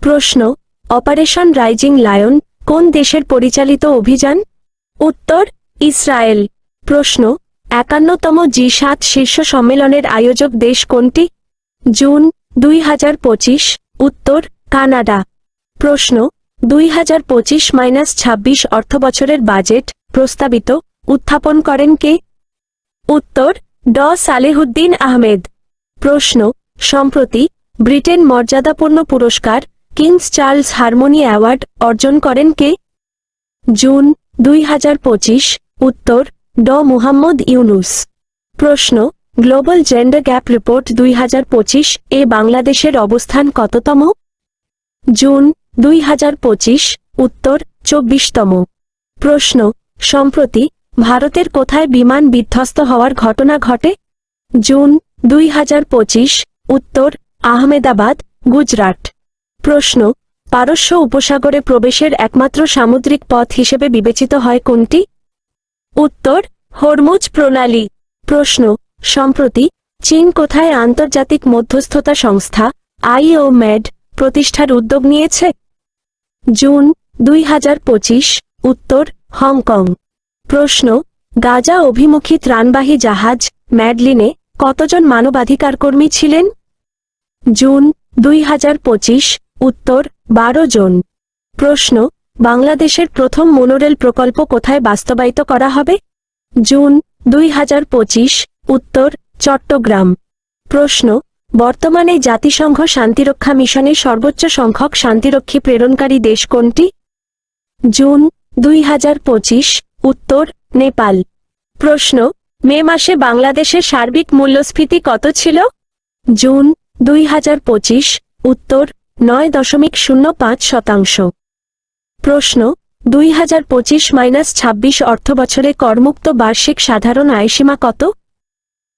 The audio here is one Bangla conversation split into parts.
প্রশ্ন অপারেশন রাইজিং লায়ন কোন দেশের পরিচালিত অভিযান? উত্তর ইসরায়েল। প্রশ্ন ৫১তম জি৭ শীর্ষ সম্মেলনের আয়োজক দেশ কোনটি? জুন ২০২৫। উত্তর কানাডা। প্রশ্ন ২০২৫-২৬ অর্থবছরের বাজেট প্রস্তাবিত উত্থাপন করেন কে? উত্তর ড সালেহুদ্দিন আহমেদ। প্রশ্ন সম্প্রতি ব্রিটেন মর্যাদাপূর্ণ পুরস্কার কিংস চার্লস হারমোনি অ্যাওয়ার্ড অর্জন করেন কে? জুন ২০২৫। উত্তর ড মুহাম্মদ ইউনুস। প্রশ্ন গ্লোবাল জেন্ডার গ্যাপ রিপোর্ট ২০২৫ এ বাংলাদেশের অবস্থান কততম? জুন ২০২৫। উত্তর ২৪তম। প্রশ্ন সম্প্রতি ভারতের কোথায় বিমান বিধ্বস্ত হওয়ার ঘটনা ঘটে? জুন ২০২৫। উত্তর আহমেদাবাদ, গুজরাট। প্রশ্ন পারস্য উপসাগরে প্রবেশের একমাত্র সামুদ্রিক পথ হিসেবে বিবেচিত হয় কোনটি? উত্তর হরমুজ প্রণালী। প্রশ্ন সম্প্রতি চীন কোথায় আন্তর্জাতিক মধ্যস্থতা সংস্থা IOMED প্রতিষ্ঠার উদ্যোগ নিয়েছে? জুন ২০২৫। উত্তর হংকং। প্রশ্ন গাজা অভিমুখী ত্রাণবাহী জাহাজ ম্যাডলিনে কতজন মানবাধিকার কর্মী ছিলেন? জুন ২০২৫। উত্তর ১২ জন। প্রশ্ন বাংলাদেশের প্রথম মোনোরেল প্রকল্প কোথায় বাস্তবায়িত করা হবে? জুন ২০২৫। উত্তর চট্টগ্রাম। প্রশ্ন বর্তমানে জাতিসংঘ শান্তিরক্ষা মিশনে সর্বোচ্চ সংখ্যক শান্তিরক্ষী প্রেরণকারী দেশ কোনটি? জুন ২০২৫। উত্তর নেপাল। প্রশ্ন মে মাসে বাংলাদেশের সার্বিক মূল্যস্ফীতি কত ছিল? জুন ২০২৫। উত্তর ৯.০৫%। প্রশ্ন ২০২৫-২৬ অর্থবছরে করমুক্ত বার্ষিক সাধারণ আয়সীমা কত?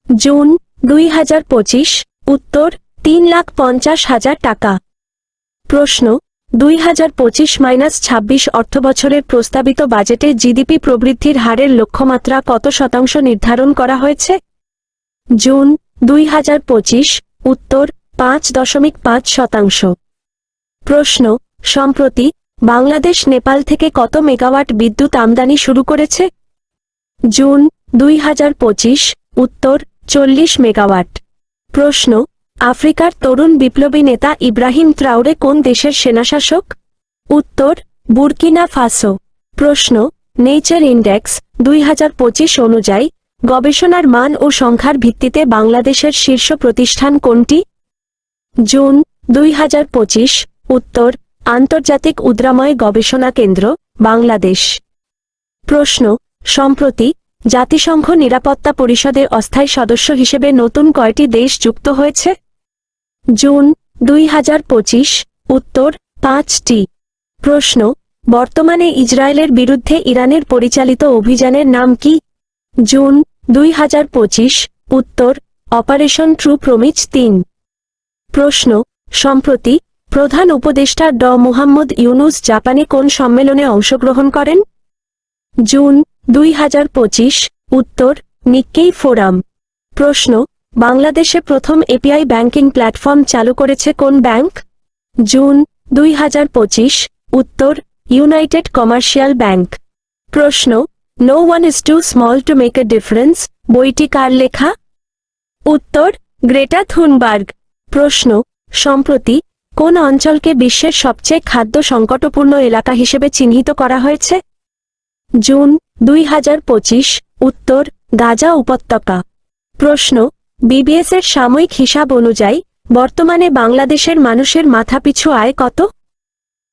জুন ২০২৫। উত্তর ৩,৫০,০০০ টাকা। প্রশ্ন ২০২৫-২৬ অর্থবছরের প্রস্তাবিত বাজেটে জিডিপি প্রবৃদ্ধির হারের লক্ষ্যমাত্রা কত শতাংশ নির্ধারণ করা হয়েছে? জুন ২০২৫। উত্তর ৫.৫%। প্রশ্ন সম্প্রতি বাংলাদেশ নেপাল থেকে কত মেগাওয়াট বিদ্যুৎ আমদানি শুরু করেছে? জুন ২০২৫। উত্তর ৪০ মেগাওয়াট। প্রশ্ন আফ্রিকার তরুণ বিপ্লবী নেতা ইব্রাহিম ত্রাওরে কোন দেশের সেনাশাসক? উত্তর বুর্কিনা ফাসো। প্রশ্ন নেচার ইন্ডেক্স ২০২৫ অনুযায়ী গবেষণার মান ও সংখ্যার ভিত্তিতে বাংলাদেশের শীর্ষ প্রতিষ্ঠান কোনটি? জুন ২০২৫। উত্তর আন্তর্জাতিক উদ্রাময় গবেষণা কেন্দ্র, বাংলাদেশ। প্রশ্ন সম্প্রতি জাতিসংঘ নিরাপত্তা পরিষদের অস্থায়ী সদস্য হিসেবে নতুন কয়টি দেশ যুক্ত হয়েছে? জুন ২০২৫। উত্তর ৫টি। প্রশ্ন বর্তমানে ইসরায়েলের বিরুদ্ধে ইরানের পরিচালিত অভিযানের নাম কি? জুন ২০২৫। উত্তর অপারেশন ট্রু প্রমিস ৩। প্রশ্ন সম্প্রতি প্রধান উপদেষ্টা ড মুহাম্মদ ইউনুস জাপানে কোন সম্মেলনে অংশগ্রহণ করেন? জুন ২০২৫। উত্তর নিক্কেই ফোরাম। প্রশ্ন বাংলাদেশে প্রথম এপিআই ব্যাংকিং প্ল্যাটফর্ম চালু করেছে কোন ব্যাংক? জুন ২০২৫। উত্তর ইউনাইটেড কমার্শিয়াল ব্যাংক। প্রশ্ন no one is too small to make a difference বইটি কার লেখা? উত্তর গ্রেটা থুনবার্গ। প্রশ্ন সম্প্রতি কোন অঞ্চলকে বিশ্বের সবচেয়ে খাদ্য সংকটপূর্ণ এলাকা হিসেবে চিহ্নিত করা হয়েছে? জুন ২০২৫। উত্তর গাজা উপত্যকা। প্রশ্ন বিবিএস এর সাময়িক হিসাব অনুযায়ী বর্তমানে বাংলাদেশের মানুষের মাথাপিছু আয় কত?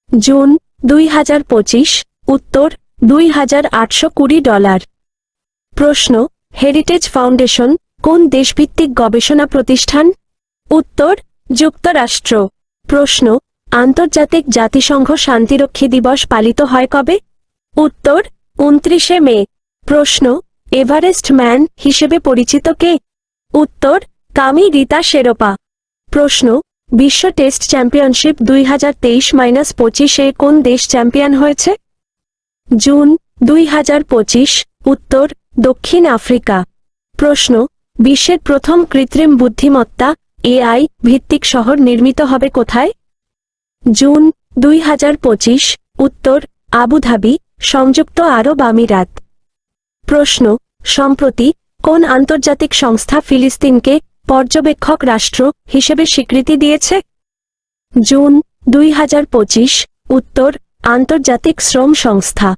জুন ২০২৫। উত্তর $২,৮২০। প্রশ্ন হেরিটেজ ফাউন্ডেশন কোন দেশভিত্তিক গবেষণা প্রতিষ্ঠান? উত্তর যুক্তরাষ্ট্র। প্রশ্ন আন্তর্জাতিক জাতিসংঘ শান্তিরক্ষী দিবস পালিত হয় কবে? উত্তর ২৯শে মে। প্রশ্ন এভারেস্ট ম্যান হিসেবে পরিচিত কে? উত্তর কামি রিতা শেরোপা। প্রশ্ন বিশ্ব টেস্ট চ্যাম্পিয়নশিপ ২০২৩-২৫ কোন দেশ চ্যাম্পিয়ন হয়েছে? জুন ২০২৫। উত্তর দক্ষিণ আফ্রিকা। প্রশ্ন বিশ্বের প্রথম কৃত্রিম বুদ্ধিমত্তা AI ভিত্তিক শহর নির্মিত হবে কোথায়? জুন 2025, উত্তর আবুধাবি, সংযুক্ত আরব আমিরাত। প্রশ্ন, সম্প্রতি কোন আন্তর্জাতিক সংস্থা ফিলিস্তিনকে পর্যবেক্ষক রাষ্ট্র হিসেবে স্বীকৃতি দিয়েছে? জুন 2025, উত্তর আন্তর্জাতিক শ্রম সংস্থা।